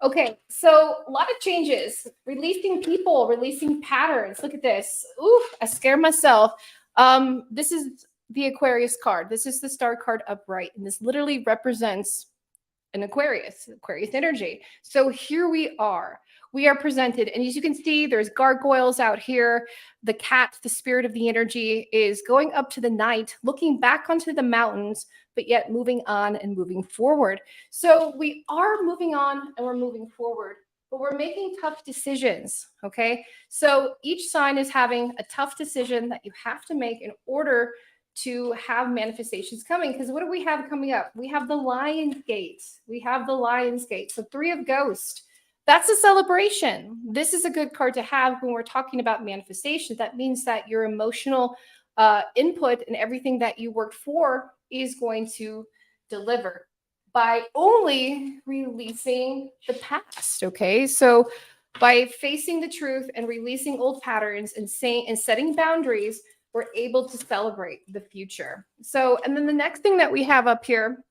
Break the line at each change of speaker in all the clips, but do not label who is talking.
Okay, so a lot of changes, releasing people, releasing patterns. Look at this. Ooh, I scared myself. This is the Aquarius card. This is the star card upright, and this literally represents an Aquarius energy. So here we are. We are presented, and as you can see, there's gargoyles out here. The cat, the spirit of the energy, is going up to the night, looking back onto the mountains, but yet moving on and moving forward. So we are moving on and we're moving forward, but we're making tough decisions. Okay. So each sign is having a tough decision that you have to make in order to have manifestations coming. Because what do we have coming up? We have the Lion's Gate. We have the Lion's Gate. So Three of Ghost. That's a celebration. This is a good card to have when we're talking about manifestation. That means that your emotional input and everything that you worked for is going to deliver by only releasing the past. Okay. So by facing the truth and releasing old patterns and saying and setting boundaries, we're able to celebrate the future. So, and then the next thing that we have up here,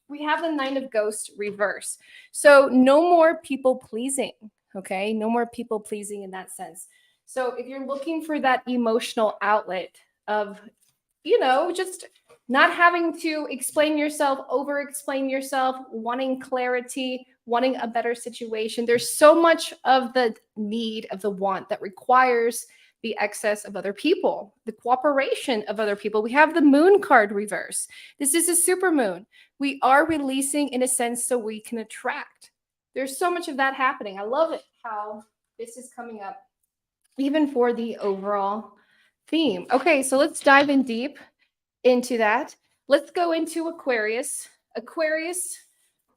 we have the Nine of Ghosts reverse. So no more people pleasing, okay? No more people pleasing in that sense. So if you're looking for that emotional outlet of, just not having to explain yourself, over explain yourself, wanting clarity, wanting a better situation, there's so much of the need, of the want that requires the excess of other people, the cooperation of other people. We have the Moon card reverse. This is a super moon. We are releasing in a sense so we can attract. There's so much of that happening. I love it how this is coming up, even for the overall theme. Okay, so let's dive in deep into that. Let's go into Aquarius. Aquarius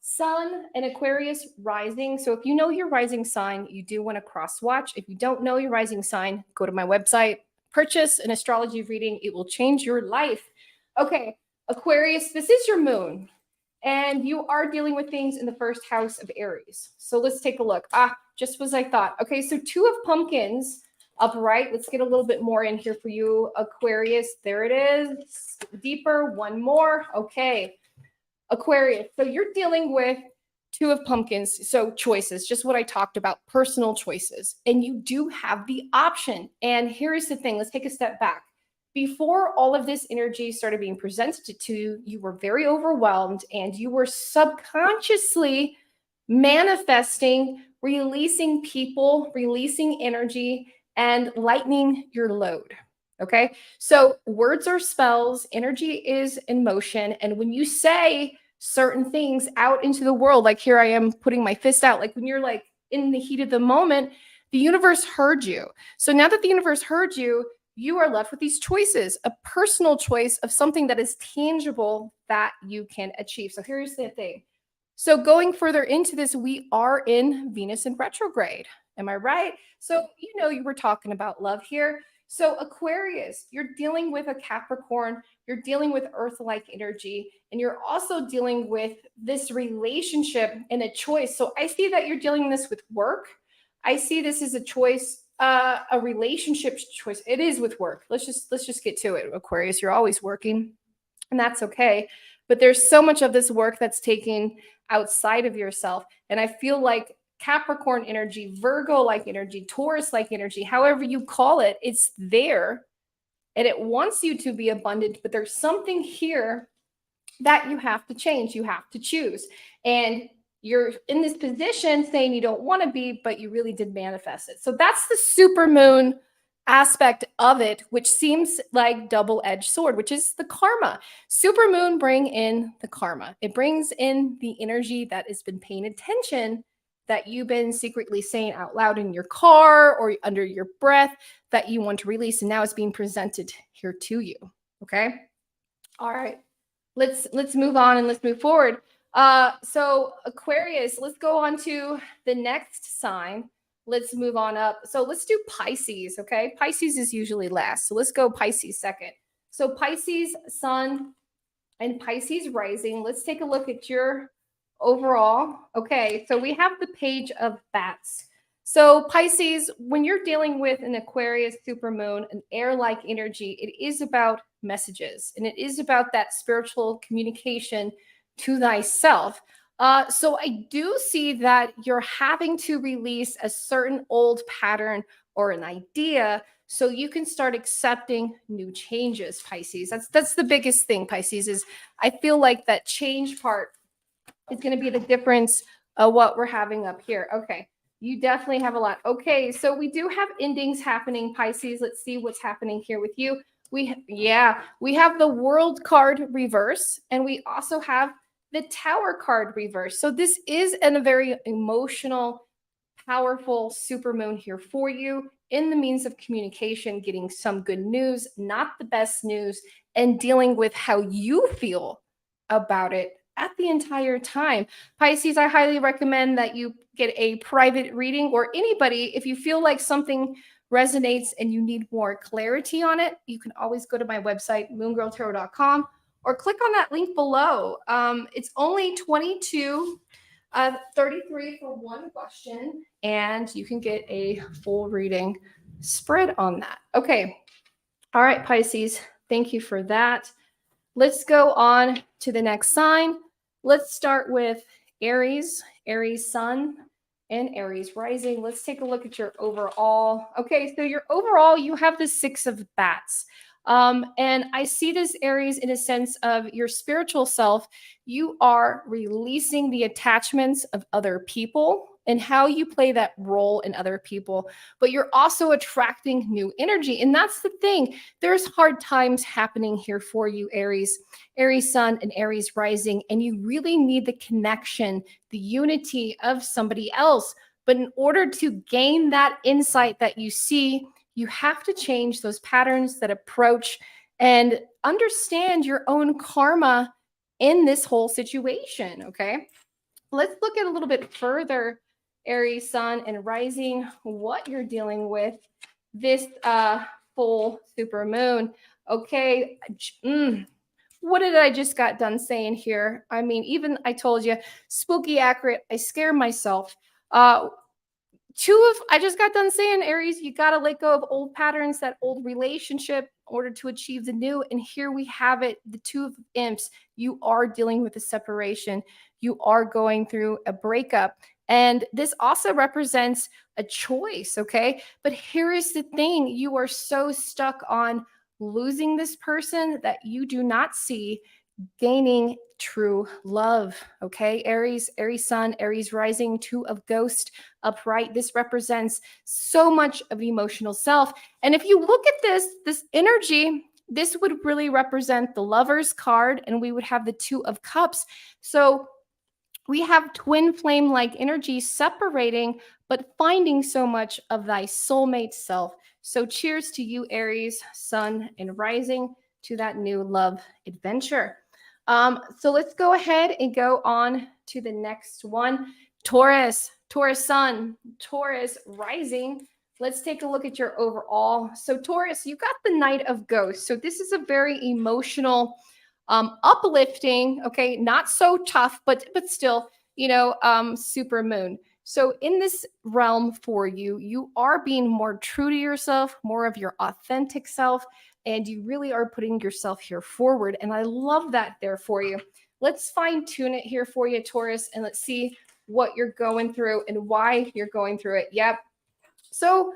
Sun and Aquarius rising. So if you know your rising sign, you do want to cross watch. If you don't know your rising sign, go to my website, purchase an astrology reading. It will change your life. Okay, Aquarius, this is your moon, and you are dealing with things in the first house of Aries. So let's take a look. Just as I thought. Okay, so Two of Pumpkins upright. Let's get a little bit more in here for you, Aquarius. There it is. Deeper, one more. Okay. Aquarius, so you're dealing with Two of Pumpkins, so choices, just what I talked about, personal choices, and you do have the option. And here's the thing, let's take a step back. Before all of this energy started being presented to you, you were very overwhelmed and you were subconsciously manifesting, releasing people, releasing energy, and lightening your load. Okay. So words are spells, energy is in motion. And when you say certain things out into the world, like here I am putting my fist out, like when you're like in the heat of the moment, the universe heard you. So now that the universe heard you, you are left with these choices, a personal choice of something that is tangible that you can achieve. So here's the thing. So going further into this, we are in Venus in retrograde. Am I right? So, you were talking about love here. So Aquarius, you're dealing with a Capricorn, you're dealing with earth-like energy, and you're also dealing with this relationship and a choice. So I see that you're dealing this with work. I see this as a choice, a relationship choice. It is with work. Let's just get to it, Aquarius. You're always working, and that's okay. But there's so much of this work that's taken outside of yourself. And I feel like Capricorn energy, Virgo-like energy, Taurus-like energy, however you call it, it's there and it wants you to be abundant, but there's something here that you have to change. You have to choose. And you're in this position saying you don't want to be, but you really did manifest it. So that's the super moon aspect of it, which seems like double-edged sword, which is the karma. Super moon bring in the karma. It brings in the energy that has been paying attention, that you've been secretly saying out loud in your car or under your breath that you want to release, and now it's being presented here to you. Okay. All right. Let's move on and let's move forward. So Aquarius, let's go on to the next sign. Let's move on up. So let's do Pisces, okay? Pisces is usually last. So let's go Pisces second. So Pisces sun and Pisces rising. Let's take a look at your overall. Okay, so we have the Page of Bats. So Pisces, when you're dealing with an Aquarius supermoon, an air-like energy, it is about messages and it is about that spiritual communication to thyself. So I do see that you're having to release a certain old pattern or an idea so you can start accepting new changes, Pisces. That's the biggest thing, Pisces, is I feel like that change part is going to be the difference of what we're having up here. Okay. You definitely have a lot. Okay, so we do have endings happening, Pisces. Let's see what's happening here with you. We have the World card reverse, and we also have the Tower card reverse. So this is a very emotional, powerful supermoon here for you in the means of communication, getting some good news, not the best news, and dealing with how you feel about it at the entire time. Pisces, I highly recommend that you get a private reading, or anybody, if you feel like something resonates and you need more clarity on it, you can always go to my website, moongirltarot.com, or click on that link below. It's only 22 33 for one question, and you can get a full reading spread on that. Okay. All right, Pisces, thank you for that. Let's go on to the next sign. Let's start with Aries, Aries sun, and Aries rising. Let's take a look at your overall. Okay, so your overall, you have the Six of Bats. And I see this, Aries, in a sense of your spiritual self. You are releasing the attachments of other people and how you play that role in other people, but you're also attracting new energy. And that's the thing. There's hard times happening here for you, Aries, Aries sun and Aries rising, and you really need the connection, the unity of somebody else. But in order to gain that insight that you see, you have to change those patterns, that approach, and understand your own karma in this whole situation. Okay. Let's look at a little bit further, Aries sun and rising, what you're dealing with this full super moon. Okay. What did I just got done saying here? I mean, even I told you, spooky accurate. I scare myself. I just got done saying, Aries, you got to let go of old patterns, that old relationship, in order to achieve the new. And here we have it, the Two of Imps. You are dealing with a separation. You are going through a breakup. And this also represents a choice, okay? But here is the thing. You are so stuck on losing this person that you do not see gaining true love. Okay, Aries, Aries sun, Aries rising, Two of Ghost upright. This represents so much of the emotional self. And if you look at this energy, this would really represent the Lover's card, and we would have the Two of Cups. So we have twin flame like energy separating, but finding so much of thy soulmate self. So cheers to you, Aries, sun, and rising, to that new love adventure. So let's go ahead and go on to the next one. Taurus, Taurus sun, Taurus rising. Let's take a look at your overall. So Taurus, you got the Knight of Ghosts. So this is a very emotional, uplifting, okay, not so tough, but still, super moon. So in this realm for you, you are being more true to yourself, more of your authentic self, and you really are putting yourself here forward. And I love that there for you. Let's fine tune it here for you, Taurus, and let's see what you're going through and why you're going through it. Yep. So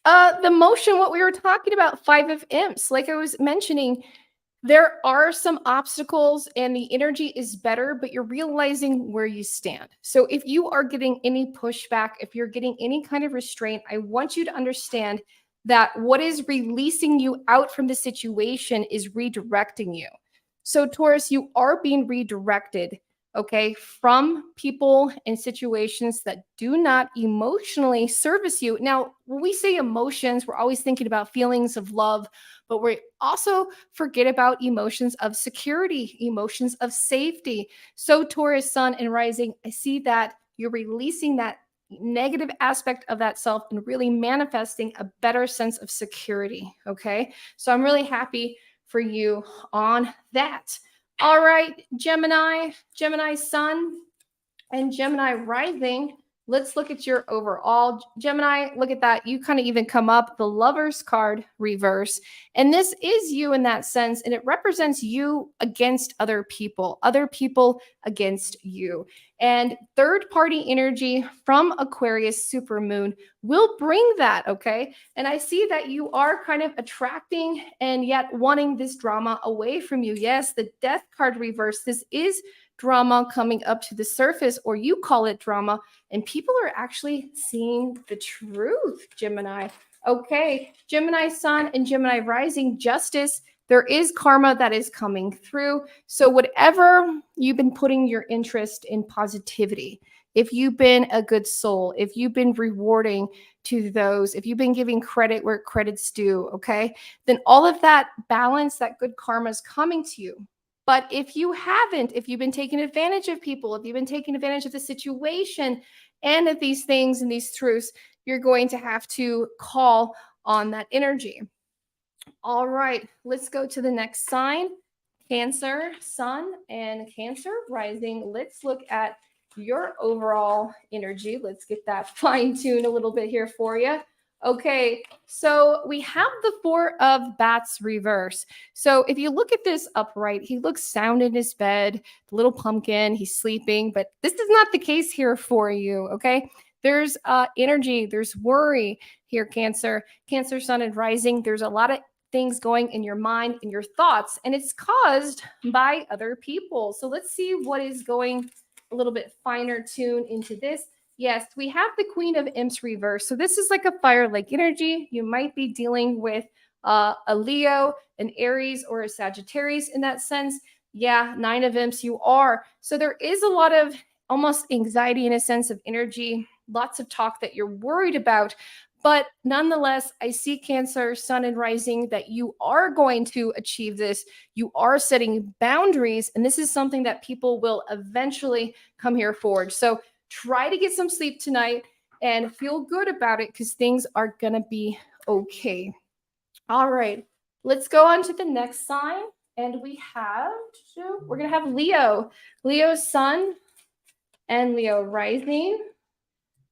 the motion, what we were talking about, Five of Imps, like I was mentioning, there are some obstacles and the energy is better, but you're realizing where you stand. So if you are getting any pushback, if you're getting any kind of restraint, I want you to understand that what is releasing you out from the situation is redirecting you. So Taurus, you are being redirected, okay, from people and situations that do not emotionally service you. Now, when we say emotions, we're always thinking about feelings of love, but we also forget about emotions of security, emotions of safety. So Taurus, sun and rising, I see that you're releasing that negative aspect of that self and really manifesting a better sense of security. Okay. So I'm really happy for you on that. All right, Gemini, Gemini sun and Gemini rising. let's look at your overall. Gemini, look at that. You kind of even come up the Lover's card reverse. And this is you in that sense. And it represents you against other people against you. And third party energy from Aquarius supermoon will bring that. Okay. And I see that you are kind of attracting and yet wanting this drama away from you. Yes, the Death card reverse. This is drama coming up to the surface, or you call it drama, and people are actually seeing the truth, Gemini. Okay, Gemini sun and Gemini rising, justice. There is karma that is coming through. So whatever you've been putting your interest in positivity, if you've been a good soul, if you've been rewarding to those, if you've been giving credit where credit's due, okay, then all of that balance, that good karma is coming to you. But if you haven't, if you've been taking advantage of people, if you've been taking advantage of the situation and of these things and these truths, you're going to have to call on that energy. All right, let's go to the next sign. Cancer, sun, and Cancer rising. Let's look at your overall energy. Let's get that fine-tuned a little bit here for you. Okay, so we have the Four of Bats reverse. So if you look at this upright, he looks sound in his bed, the little pumpkin, he's sleeping, but this is not the case here for you, okay? There's energy, there's worry here, Cancer, sun and rising. There's a lot of things going in your mind, in your thoughts, and it's caused by other people. So let's see what is going a little bit finer tune into this. Yes, we have the Queen of Imps reverse. So this is like a fire-like energy. You might be dealing with a Leo, an Aries, or a Sagittarius in that sense. Yeah, Nine of Imps, you are. So there is a lot of almost anxiety in a sense of energy, lots of talk that you're worried about. But nonetheless, I see Cancer, sun and rising, that you are going to achieve this. You are setting boundaries, and this is something that people will eventually come here forward. So try to get some sleep tonight and feel good about it because things are going to be okay. All right, let's go on to the next sign. And we're going to have Leo sun and Leo rising.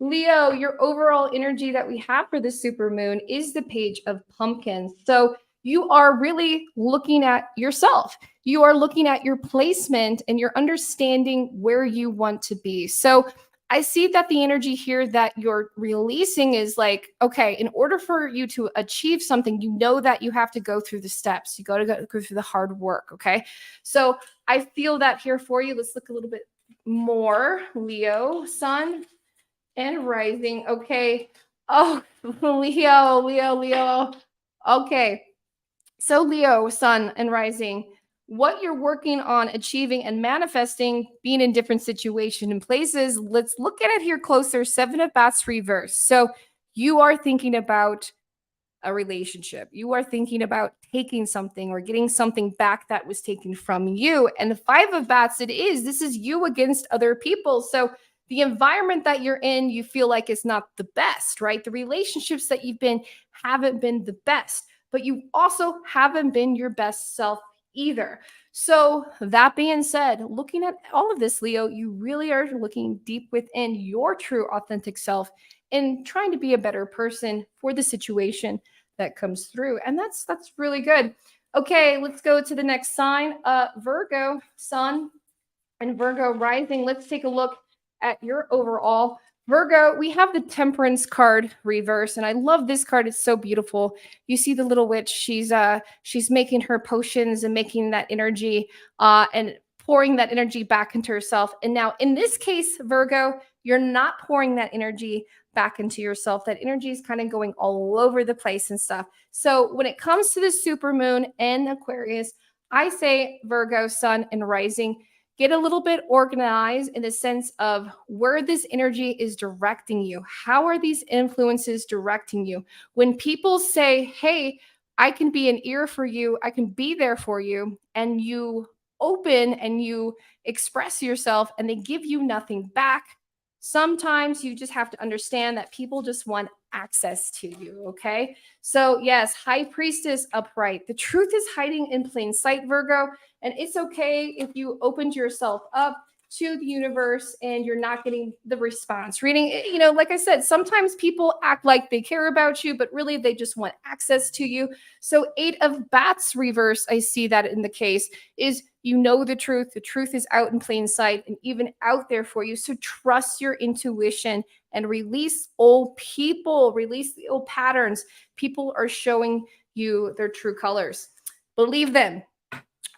Leo, your overall energy that we have for the supermoon is the Page of Pumpkins. So you are really looking at yourself. You are looking at your placement and you're understanding where you want to be. So I see that the energy here that you're releasing is like, okay, in order for you to achieve something, you know that you have to go through the steps. You got to go through the hard work, okay? So I feel that here for you. Let's look a little bit more. Leo, sun and rising. Okay. Oh, Leo. Okay. So Leo, sun and rising, what you're working on achieving and manifesting, being in different situations and places. Let's look at it here closer. Seven of Bats reverse. So you are thinking about a relationship. You are thinking about taking something or getting something back that was taken from you. And the Five of Bats, this is you against other people. So the environment that you're in, you feel like is not the best, right? The relationships that you've been haven't been the best, but you also haven't been your best self either. So that being said, looking at all of this, Leo, you really are looking deep within your true authentic self and trying to be a better person for the situation that comes through. And that's really good. Okay, let's go to the next sign. Virgo, sun and Virgo rising. Let's take a look at your overall. Virgo, we have the Temperance card reverse, and I love this card. It's so beautiful. You see the little witch. She's making her potions and making that energy and pouring that energy back into herself. And now in this case, Virgo, you're not pouring that energy back into yourself. That energy is kind of going all over the place and stuff. So when it comes to the supermoon and Aquarius, I say Virgo, sun and rising, get a little bit organized in the sense of where this energy is directing you. How are these influences directing you? When people say, hey, I can be an ear for you, I can be there for you, and you open and you express yourself and they give you nothing back, sometimes you just have to understand that people just want access to you, okay? So yes, High Priestess upright. The truth is hiding in plain sight, Virgo. And it's okay if you opened yourself up to the universe and you're not getting the response. Reading, like I said, sometimes people act like they care about you, but really they just want access to you. So 8 of Bats reverse, I see that in the case, is you know the truth. The truth is out in plain sight and even out there for you. So trust your intuition and release old people, release the old patterns. People are showing you their true colors. Believe them.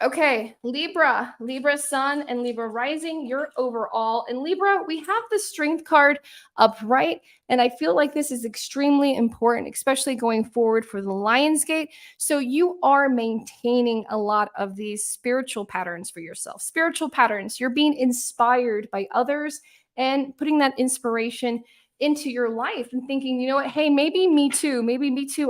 Okay, Libra sun and Libra rising, your overall. And Libra, we have the strength card upright. And I feel like this is extremely important, especially going forward for the Lionsgate. So you are maintaining a lot of these spiritual patterns for yourself. Spiritual patterns, you're being inspired by others and putting that inspiration into your life and thinking, you know what, hey, maybe me too,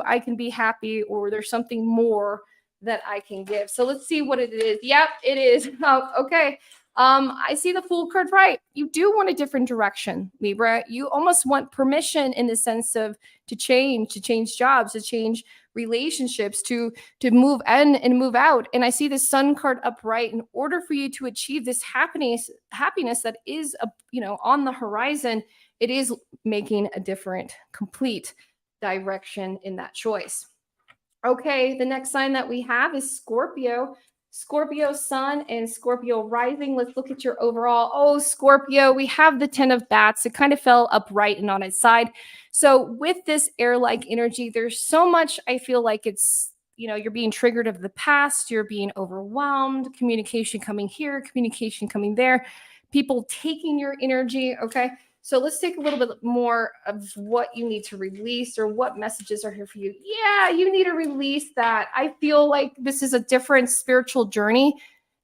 I can be happy, or there's something more that I can give. So let's see what it is. Yep, it is. Oh, okay. I see the Fool card right. You do want a different direction, Libra. You almost want permission in the sense of to change jobs, to change relationships, to move in and move out. And I see the Sun card upright. In order for you to achieve this happiness that is on the horizon, it is making a different, complete direction in that choice. Okay, the next sign that we have is Scorpio. Scorpio sun and Scorpio rising. Let's look at your overall. Oh, Scorpio, we have the 10 of Bats. It kind of fell upright and on its side. So with this air-like energy, there's so much, I feel like it's, you're being triggered of the past. You're being overwhelmed. Communication coming here, communication coming there. People taking your energy, okay? So let's take a little bit more of what you need to release or what messages are here for you. Yeah, you need to release that. I feel like this is a different spiritual journey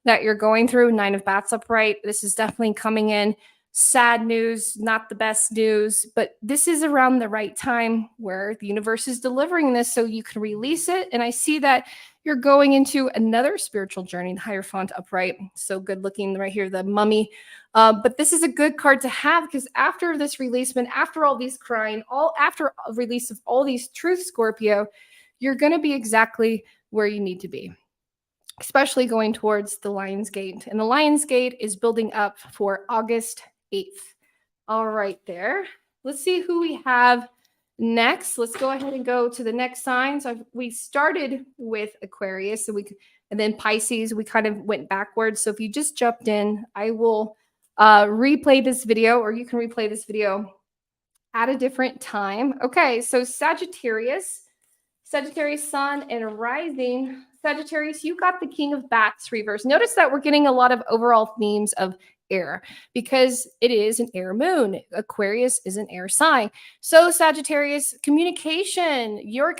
that you're going through. 9 of Bats upright. This is definitely coming in. Sad news, not the best news, but this is around the right time where the universe is delivering this so you can release it. And I see that you're going into another spiritual journey, the Hierophant upright. So good looking right here, the mummy. But this is a good card to have because after this releasement, after all these crying, after a release of all these truths, Scorpio, you're going to be exactly where you need to be, especially going towards the Lionsgate. And the Lionsgate is building up for August 8th. All right, there. Let's see who we have next. Let's go ahead and go to the next sign. So we started with Aquarius, and then Pisces. We kind of went backwards. So if you just jumped in, I will replay this video, or you can replay this video at a different time. Okay, so Sagittarius sun and rising. Sagittarius, you got the King of Bats reverse. Notice that we're getting a lot of overall themes of air because it is an air moon. Aquarius is an air sign. So Sagittarius, communication, your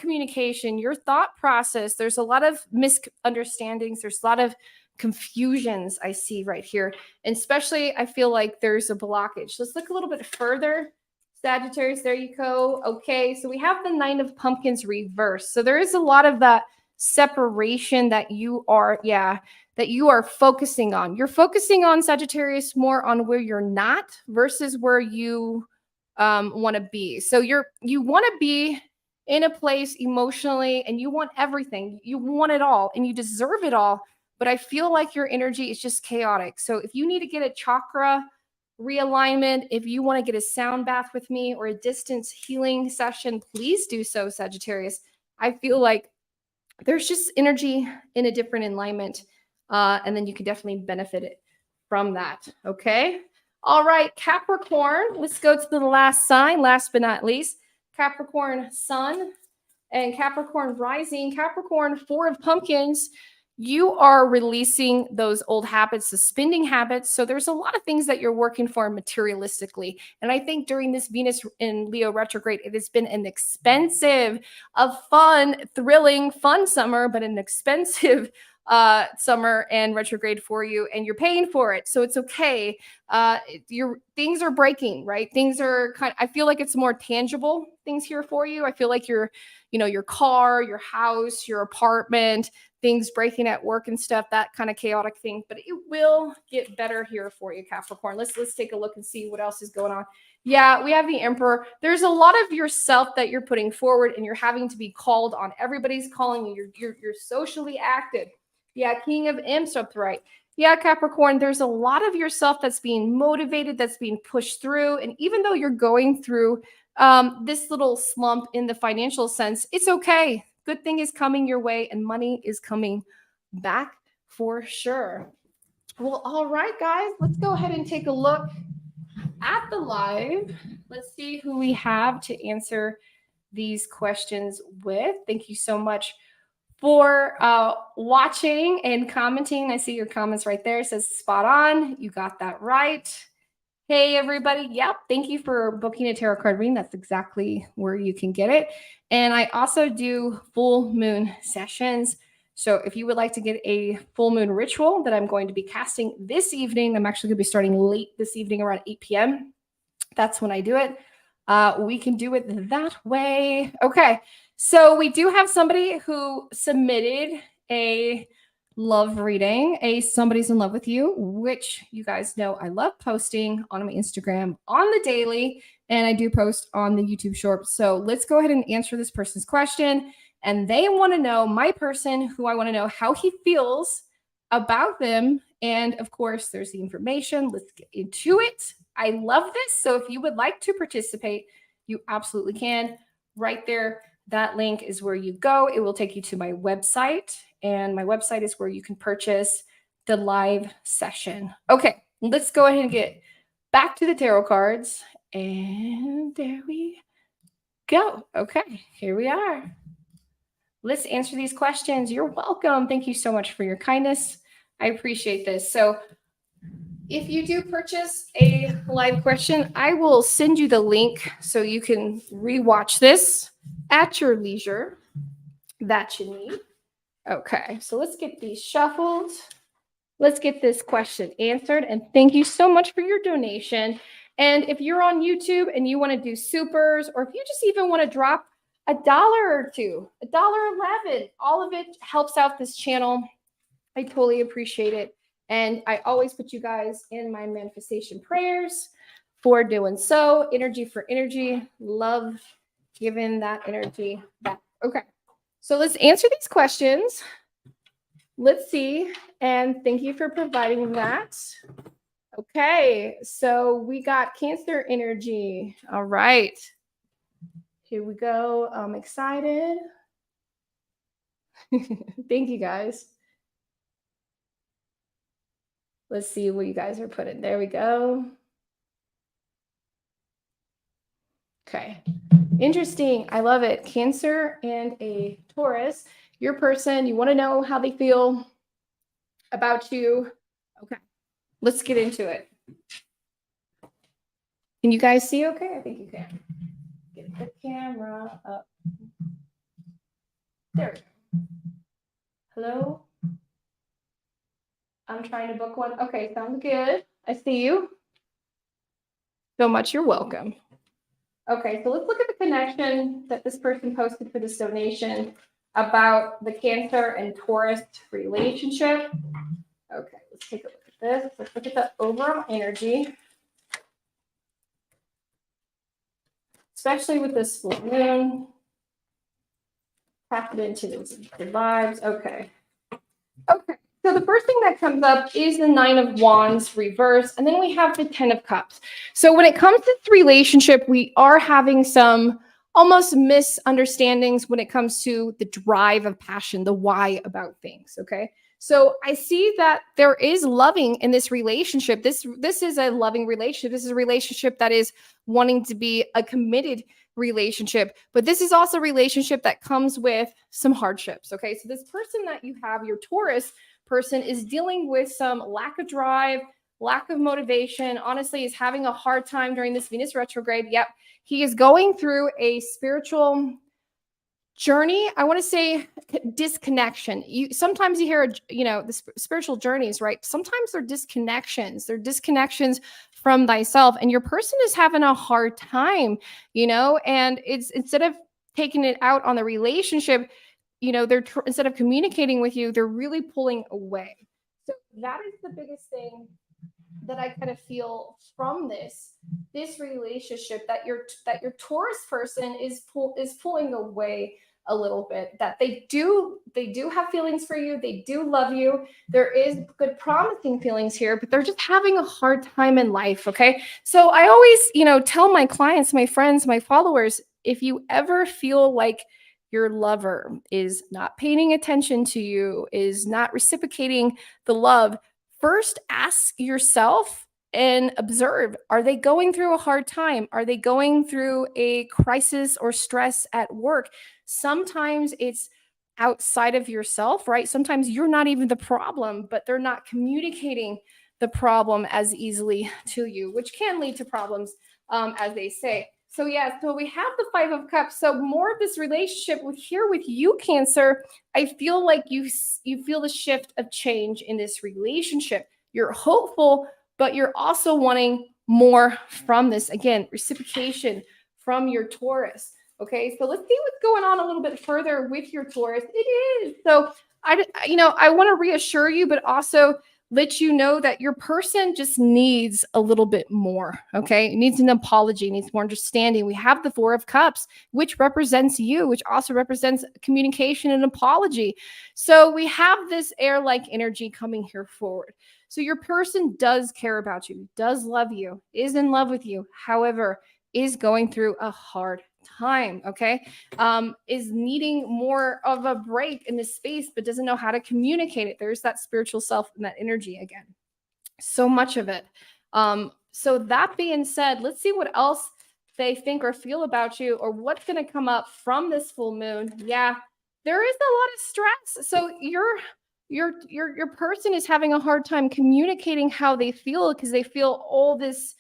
thought process. There's a lot of misunderstandings. There's a lot of confusions I see right here. And especially, I feel like there's a blockage. Let's look a little bit further. Sagittarius, there you go. Okay, so we have the 9 of Pumpkins reverse. So there is a lot of that separation that you are focusing on. You're focusing on, Sagittarius, more on where you're not versus where you want to be. So you want to be in a place emotionally and you want everything. You want it all and you deserve it all. But I feel like your energy is just chaotic. So if you need to get a chakra realignment, if you want to get a sound bath with me or a distance healing session, please do so, Sagittarius. I feel like there's just energy in a different alignment. And then you can definitely benefit from that. Okay. All right. Capricorn. Let's go to the last sign, last but not least. Capricorn sun and Capricorn rising. Capricorn, 4 of Pumpkins. You are releasing those old habits, the spending habits. So there's a lot of things that you're working for materialistically. And I think during this Venus in Leo retrograde, it has been an expensive, thrilling, fun summer, but an expensive summer and retrograde for you, and you're paying for it. So it's okay. Things are breaking, right? Things are I feel like it's more tangible things here for you. I feel like your car, your house, your apartment, things breaking at work and stuff, that kind of chaotic thing, but it will get better here for you, Capricorn. Let's take a look and see what else is going on. Yeah, we have the Emperor. There's a lot of yourself that you're putting forward and you're having to be called on. Everybody's calling you. You're socially active. Yeah, King of Imps upright. Yeah, Capricorn, there's a lot of yourself that's being motivated, that's being pushed through. And even though you're going through this little slump in the financial sense, it's okay. Good thing is coming your way and money is coming back for sure. Well, all right, guys, let's go ahead and take a look at the live. Let's see who we have to answer these questions with. Thank you so much for watching and commenting. I see your comments right there. It says spot on. You got that right. Hey, everybody. Yep. Thank you for booking a tarot card reading. That's exactly where you can get it. And I also do full moon sessions. So if you would like to get a full moon ritual that I'm going to be casting this evening, I'm actually going to be starting late this evening around 8 p.m. That's when I do it. We can do it that way. Okay. So we do have somebody who submitted a love reading, somebody's in love with you, which you guys know I love posting on my Instagram on the daily, and I do post on the YouTube shorts. So let's go ahead and answer this person's question. And they want to know, my person who I want to know how he feels about them. And of course, there's the information. Let's get into it. I love this. So if you would like to participate, you absolutely can. Right there, that link is where you go. It will take you to my website. And my website is where you can purchase the live session. Okay, let's go ahead and get back to the tarot cards. And there we go. Okay, here we are. Let's answer these questions. You're welcome. Thank you so much for your kindness. I appreciate this. So if you do purchase a live question, I will send you the link so you can rewatch this at your leisure that you need. Okay, so let's get these shuffled. Let's get this question answered. And thank you so much for your donation. And if you're on YouTube and you want to do supers, or if you just even want to drop $1 or $2, $1.11, all of it helps out this channel. I totally appreciate it. And I always put you guys in my manifestation prayers for doing so. Energy for energy. Love giving that energy back. Okay. So let's answer these questions. Let's see. And thank you for providing that. Okay. So we got Cancer energy. All right. Here we go. I'm excited. Thank you, guys. Let's see what you guys are putting. There we go. Okay. Interesting. I love it. Cancer and a Taurus. Your person, you want to know how they feel about you. Okay. Let's get into it. Can you guys see okay? I think you can. Get the camera up. There we go. Hello? I'm trying to book one. Okay, sounds good. I see you. So much. You're welcome. Okay, so let's look at the connection that this person posted for this donation about the Cancer and Taurus relationship. Okay, let's take a look at this. Let's look at the overall energy, especially with this full moon. Tap it into the vibes. Okay. Okay. So the first thing that comes up is the 9 of Wands reverse, and then we have the 10 of Cups. So when it comes to this relationship, we are having some almost misunderstandings when it comes to the drive of passion, the why about things, okay? So I see that there is loving in this relationship. This is a loving relationship. This is a relationship that is wanting to be a committed relationship, but this is also a relationship that comes with some hardships, okay? So this person that you have, your Taurus person, is dealing with some lack of drive, lack of motivation, honestly is having a hard time during this Venus retrograde. Yep, he is going through a spiritual journey. I want to say disconnection. Sometimes you hear, the spiritual journeys, right? Sometimes they're disconnections. They're disconnections from thyself, and your person is having a hard time, and it's instead of taking it out on the relationship, they're instead of communicating with you, they're really pulling away. So that is the biggest thing that I kind of feel from this relationship, that your Taurus person is pulling away a little bit, that they do have feelings for you. They do love you. There is good promising feelings here, but they're just having a hard time in life. Okay. So I always, tell my clients, my friends, my followers, if you ever feel like your lover is not paying attention to you, is not reciprocating the love, first ask yourself and observe, are they going through a hard time? Are they going through a crisis or stress at work? Sometimes it's outside of yourself, right? Sometimes you're not even the problem, but they're not communicating the problem as easily to you, which can lead to problems, as they say. So yeah, so we have the Five of Cups. So more of this relationship with you, Cancer. I feel like you feel the shift of change in this relationship. You're hopeful, but you're also wanting more from this. Again, reciprocation from your Taurus. Okay, so let's see what's going on a little bit further with your Taurus. It is. So I want to reassure you, but also let you know that your person just needs a little bit more. Okay, it needs an apology, needs more understanding. We have the Four of Cups, which represents you, which also represents communication and apology. So we have this air-like energy coming here forward. So your person does care about you, does love you, is in love with you. However, is going through a hard time, okay? Is needing more of a break in this space, but doesn't know how to communicate it. There's that spiritual self and that energy again. So much of it. So that being said, let's see what else they think or feel about you, or what's going to come up from this full moon. Yeah, there is a lot of stress. So your person is having a hard time communicating how they feel, because they feel all this,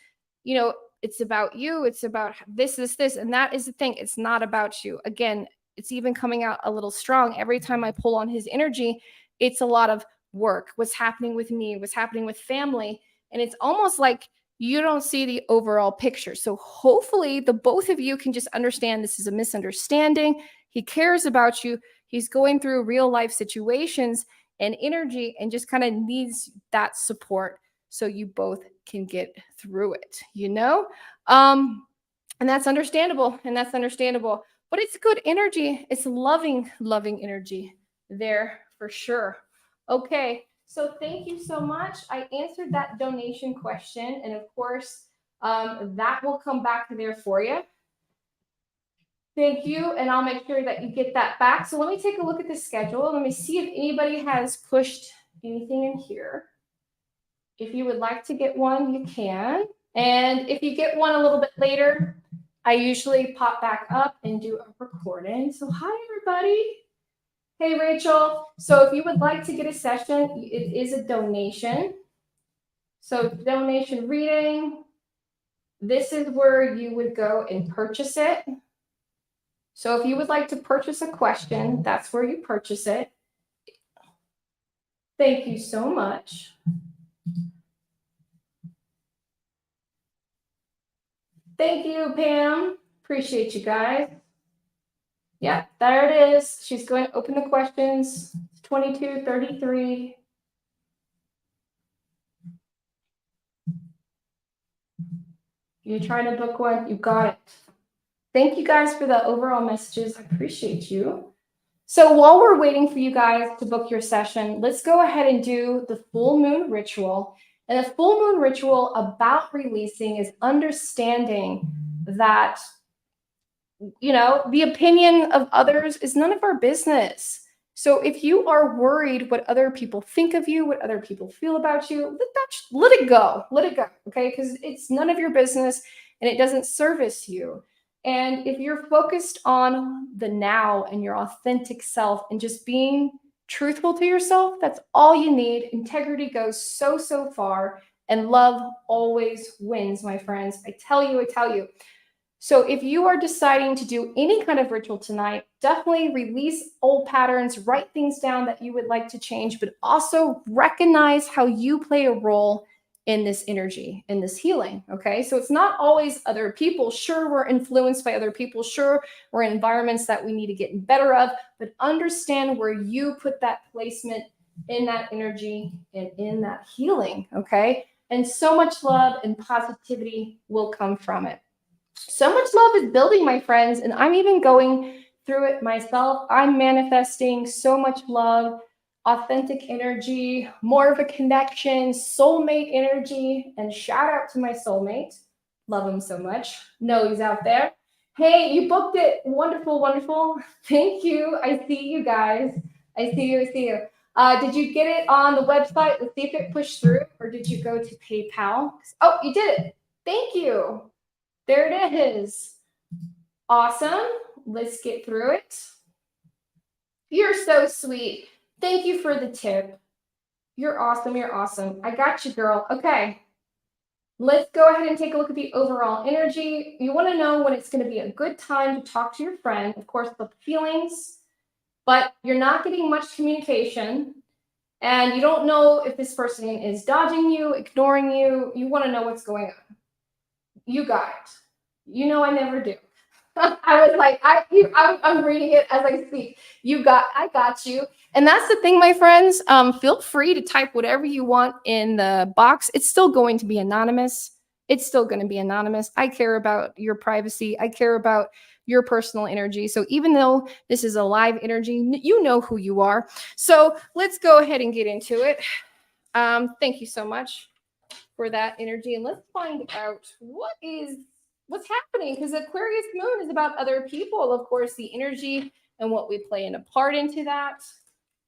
it's about you. It's about this. And that is the thing. It's not about you. Again, it's even coming out a little strong. Every time I pull on his energy, it's a lot of work. What's happening with me? What's happening with family? And it's almost like you don't see the overall picture. So hopefully the both of you can just understand this is a misunderstanding. He cares about you. He's going through real life situations and energy, and just kind of needs that support so you both can get through it, and that's understandable. But it's good energy. It's loving energy there for sure. Okay, so thank you so much. I answered that donation question, and of course, that will come back there for you. Thank you, and I'll make sure that you get that back. So let me take a look at the schedule. Let me see if anybody has pushed anything in here. If you would like to get one, you can. And if you get one a little bit later, I usually pop back up and do a recording. So hi, everybody. Hey, Rachel. So if you would like to get a session, it is a donation. So donation reading, this is where you would go and purchase it. So if you would like to purchase a question, that's where you purchase it. Thank you so much. Thank you, Pam. Appreciate you guys. Yeah, there it is. She's going to open the questions. 2233. You're trying to book one? You got it. Thank you guys for the overall messages. I appreciate you. So while we're waiting for you guys to book your session, let's go ahead and do the full moon ritual. And the full moon ritual about releasing is understanding that, the opinion of others is none of our business. So if you are worried what other people think of you, what other people feel about you, let it go. Let it go, okay? Because it's none of your business and it doesn't service you. And if you're focused on the now and your authentic self and just being truthful to yourself, that's all you need. Integrity goes so, so far, and love always wins, my friends. I tell you. So if you are deciding to do any kind of ritual tonight, definitely release old patterns, write things down that you would like to change, but also recognize how you play a role in this energy, in this healing, okay? So it's not always other people. Sure, we're influenced by other people. Sure, we're in environments that we need to get better of, but understand where you put that placement in that energy and in that healing, okay? And so much love and positivity will come from it. So much love is building, my friends, and I'm even going through it myself. I'm manifesting so much love, authentic energy, more of a connection, soulmate energy, and shout out to my soulmate. Love him so much. Know he's out there. Hey, you booked it. Wonderful, wonderful. Thank you. I see you guys. I see you. I see you. Did you get it on the website? Let's see if it pushed through, or did you go to PayPal? Oh, you did it. Thank you. There it is. Awesome. Let's get through it. You're so sweet. Thank you for the tip. You're awesome. You're awesome. I got you, girl. Okay. Let's go ahead and take a look at the overall energy. You want to know when it's going to be a good time to talk to your friend. Of course, the feelings, but you're not getting much communication. And you don't know if this person is dodging you, ignoring you. You want to know what's going on. You got it. You know I never do. I was like, I'm reading it as I speak. I got you. And that's the thing, my friends. Feel free to type whatever you want in the box. It's still going to be anonymous. It's still going to be anonymous. I care about your privacy. I care about your personal energy. So even though this is a live energy, you know who you are. So let's go ahead and get into it. Thank you so much for that energy. And let's find out what's happening, because Aquarius Moon is about other people. Of course, the energy and what we play in a part into that,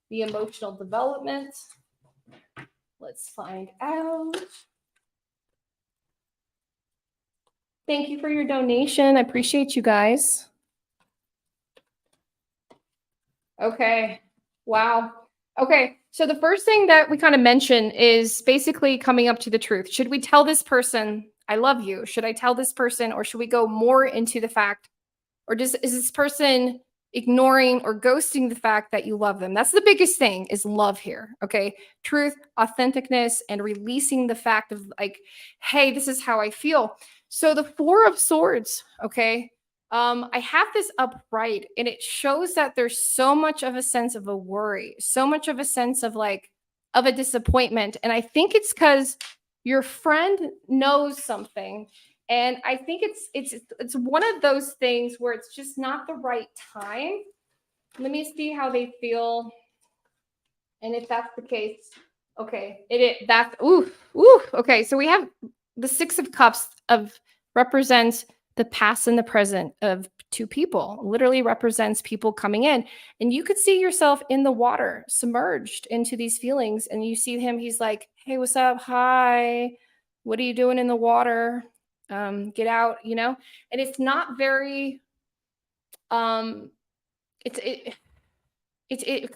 the emotional development. Let's find out. Thank you for your donation. I appreciate you guys. Okay. Wow. Okay. So the first thing that we kind of mention is basically coming up to the truth. Should we tell this person, I love you? Should I tell this person, or should we go more into the fact, or is this person ignoring or ghosting the fact that you love them? That's the biggest thing, is love here. Okay. Truth, authenticness, and releasing the fact of like, hey, this is how I feel. So the Four of Swords, okay. I have this upright, and it shows that there's so much of a sense of a worry, so much of a sense of of a disappointment. And I think it's because your friend knows something. And I think it's one of those things where it's just not the right time. Let me see how they feel. And if that's the case, okay, okay. So we have the Six of Cups represents the past and the present of two people, literally represents people coming in. And you could see yourself in the water, submerged into these feelings. And you see him, he's like, hey, what's up? Hi. What are you doing in the water? Get out, And it's not very, it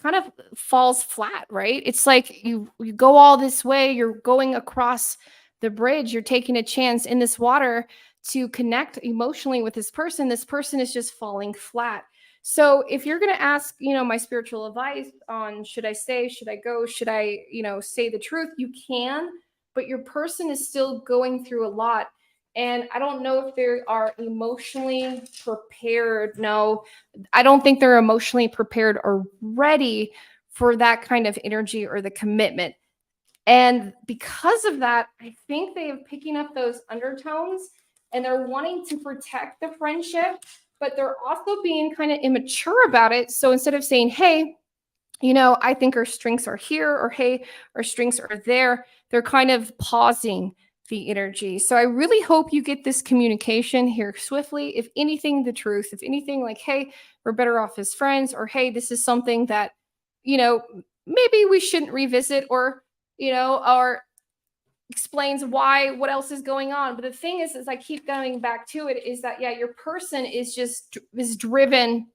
kind of falls flat, right? It's like you go all this way, you're going across the bridge, you're taking a chance in this water to connect emotionally with this person. This person is just falling flat. So if you're going to ask, my spiritual advice on, should I stay, should I go, should I, say the truth, you can, but your person is still going through a lot. And I don't know if they are emotionally prepared. No, I don't think they're emotionally prepared or ready for that kind of energy or the commitment. And because of that, I think they are picking up those undertones, and they're wanting to protect the friendship, but they're also being kind of immature about it. So instead of saying, hey, I think our strengths are here, or hey, our strengths are there, they're kind of pausing the energy. So I really hope you get this communication here swiftly. If anything, the truth. If anything, like, hey, we're better off as friends, or hey, this is something that, maybe we shouldn't revisit, or, or explains what else is going on. But the thing is I keep going back to it, is that, yeah, your person is driven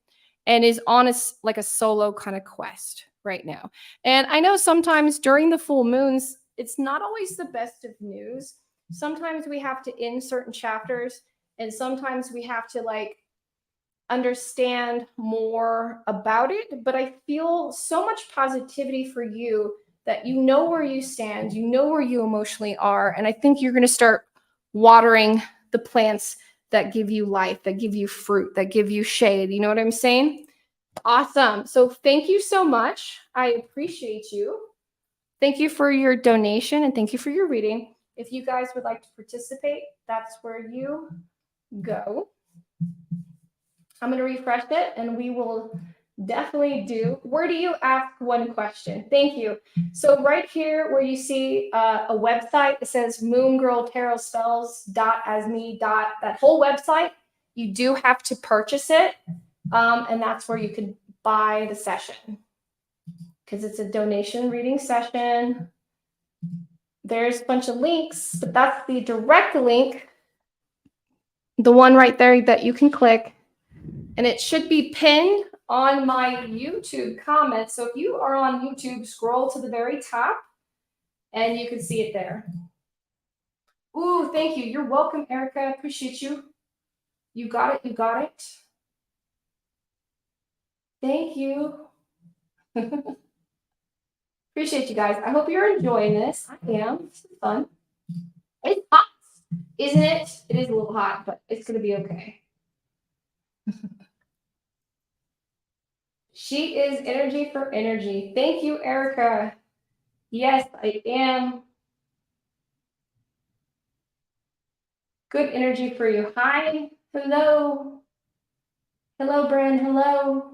and is on a solo kind of quest right now. And I know sometimes during the full moons, it's not always the best of news. Sometimes we have to end certain chapters, and sometimes we have to understand more about it. But I feel so much positivity for you, that you know where you stand, you know where you emotionally are. And I think you're going to start watering the plants that give you life, that give you fruit, that give you shade. You know what I'm saying? Awesome. So thank you so much. I appreciate you. Thank you for your donation, and thank you for your reading. If you guys would like to participate, that's where you go. I'm going to refresh it and we will definitely do. Where do you ask one question? Thank you. So right here where you see a website, it says moongirltarotspells.asme. That whole website, you do have to purchase it. And that's where you can buy the session because it's a donation reading session. There's a bunch of links, but that's the direct link, the one right there that you can click, and it should be pinned on my YouTube comments. So if you are on YouTube, scroll to the very top and you can see it there. Ooh, thank you. You're welcome, Erica. Appreciate you. You got it. You got it. Thank you. Appreciate you guys. I hope you're enjoying this. I am. This is fun. It's hot, isn't it? It is a little hot, but it's going to be okay. She is energy for energy. Thank you, Erica. Yes, I am. Good energy for you. Hi. Hello. Hello, Bren. Hello.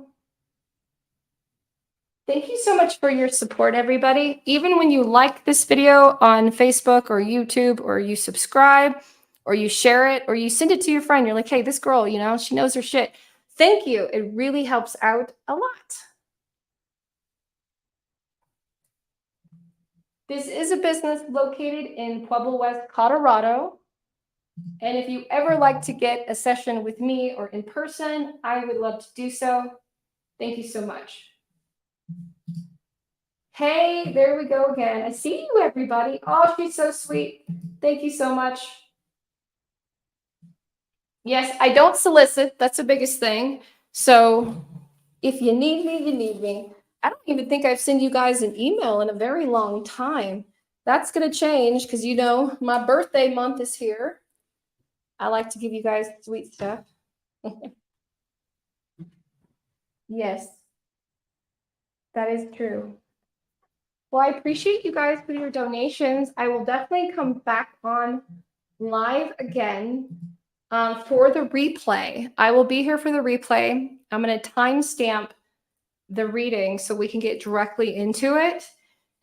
Thank you so much for your support, everybody. Even when you like this video on Facebook or YouTube, or you subscribe, or you share it, or you send it to your friend, you're like, hey, this girl, you know, she knows her shit. Thank you. It really helps out a lot. This is a business located in Pueblo West, Colorado. And if you ever like to get a session with me or in person, I would love to do so. Thank you so much. Hey, there we go again. I see you, everybody. Oh, she's so sweet. Thank you so much. Yes, I don't solicit. That's the biggest thing. So if you need me, you need me. I don't even think I've sent you guys an email in a very long time. That's going to change because, you know, my birthday month is here. I like to give you guys sweet stuff. Yes, that is true. Well, I appreciate you guys for your donations. I will definitely come back on live again for the replay. I will be here for the replay. I'm going to timestamp the reading so we can get directly into it,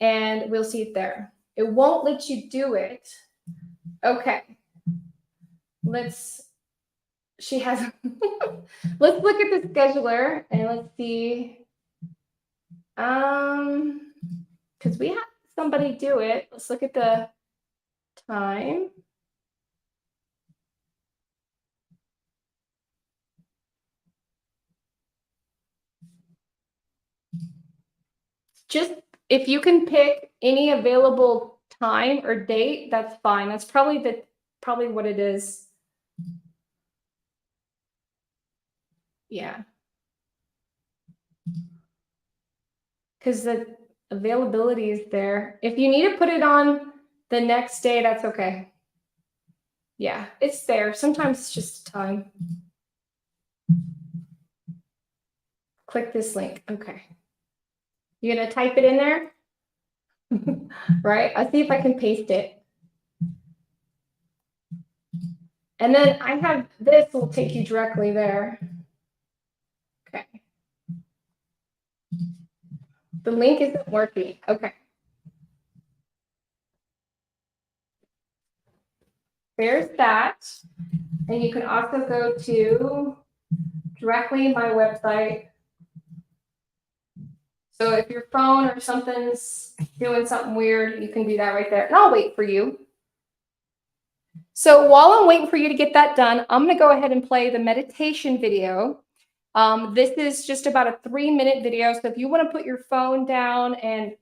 and we'll see it there. It won't let you do it. Okay. She has, let's look at the scheduler and let's see. Because we had somebody do it. Let's look at the time. Just if you can pick any available time or date, that's fine. That's probably what it is. Yeah. Because the availability is there. If you need to put it on the next day, that's okay. Yeah, it's there. Sometimes it's just time. Click this link. Okay. You're going to type it in there? Right? I'll see if I can paste it. And then I have this will take you directly there. Okay. The link isn't working. Okay. There's that. And you can also go to directly my website. So if your phone or something's doing something weird, you can do that right there. And I'll wait for you. So while I'm waiting for you to get that done, I'm going to go ahead and play the meditation video. This is just about a 3-minute video. So if you want to put your phone down, and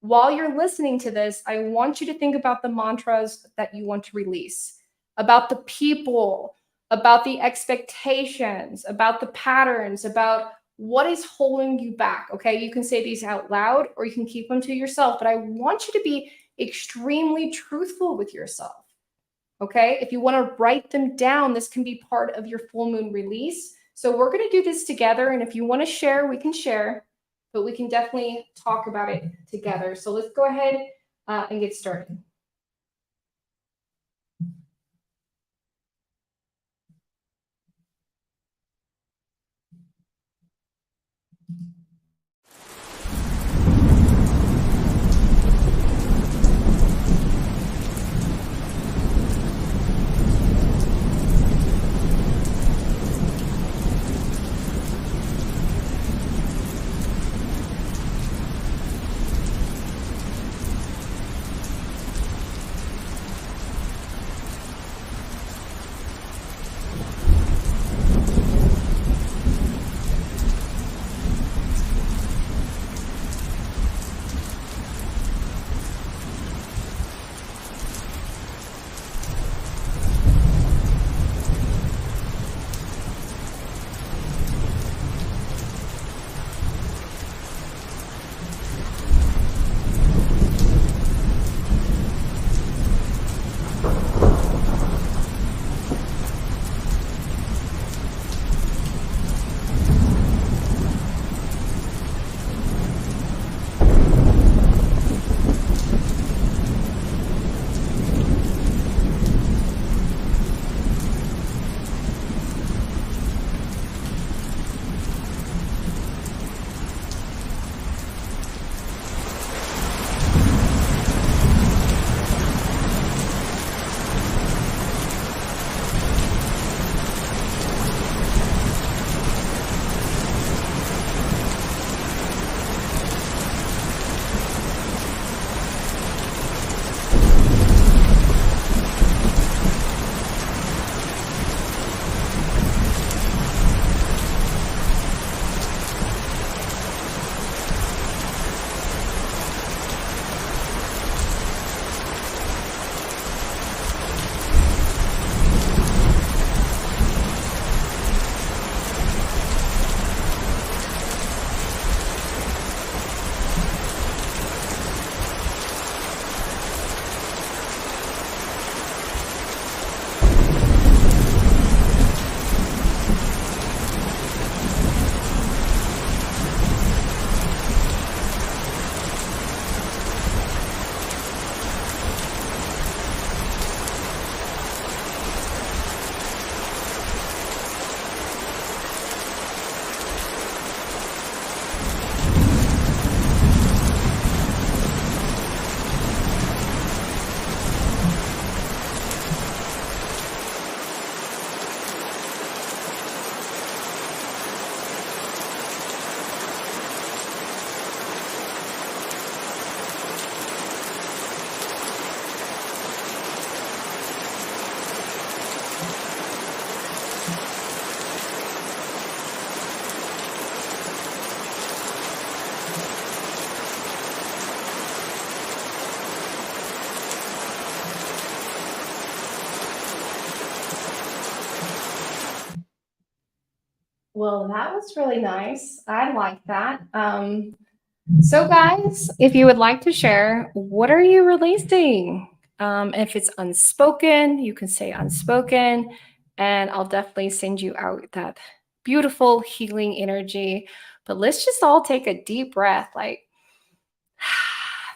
while you're listening to this, I want you to think about the mantras that you want to release, about the people, about the expectations, about the patterns, about what is holding you back. Okay, you can say these out loud or you can keep them to yourself, but I want you to be extremely truthful with yourself. Okay, if you want to write them down, this can be part of your full moon release. So we're going to do this together. And if you want to share, we can share, but we can definitely talk about it together. So let's go ahead and get started. Well, that was really nice. I like that. So, guys, if you would like to share, what are you releasing? If it's unspoken, you can say unspoken, and I'll definitely send you out that beautiful healing energy. But let's just all take a deep breath. Like,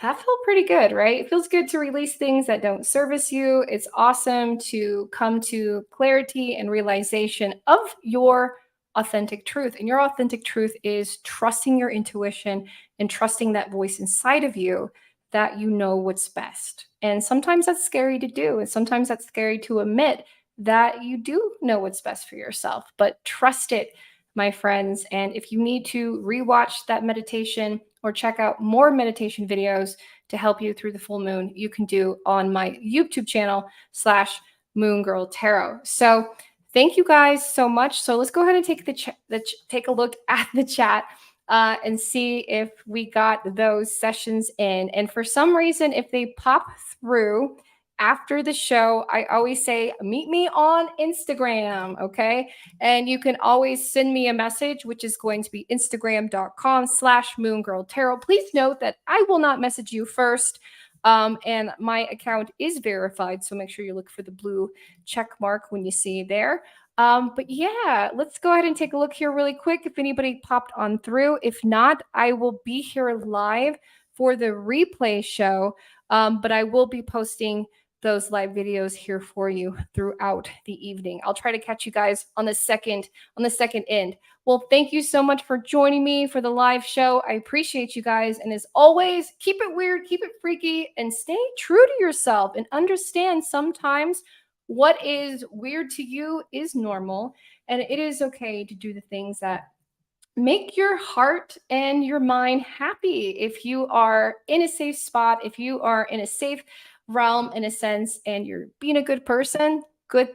that felt pretty good, right? It feels good to release things that don't service you. It's awesome to come to clarity and realization of your authentic truth. And your authentic truth is trusting your intuition and trusting that voice inside of you that you know what's best. And sometimes that's scary to do. And sometimes that's scary to admit that you do know what's best for yourself, but trust it, my friends. And if you need to rewatch that meditation or check out more meditation videos to help you through the full moon, you can do on my YouTube channel / Moon Girl Tarot. So thank you guys so much. So let's go ahead and take a look at the chat and see if we got those sessions in. And for some reason, if they pop through after the show, I always say, meet me on Instagram, okay? And you can always send me a message, which is going to be instagram.com / moongirltarot. Please note that I will not message you first. And my account is verified, so make sure you look for the blue check mark when you see there. But yeah, let's go ahead and take a look here really quick if anybody popped on through. If not, I will be here live for the replay show, but I will be posting those live videos here for you throughout the evening. I'll try to catch you guys on the second end. Well, thank you so much for joining me for the live show. I appreciate you guys. And as always, keep it weird, keep it freaky, and stay true to yourself and understand sometimes what is weird to you is normal. And it is okay to do the things that make your heart and your mind happy. If you are in a safe spot, if you are in a safe realm in a sense, and you're being a good person, good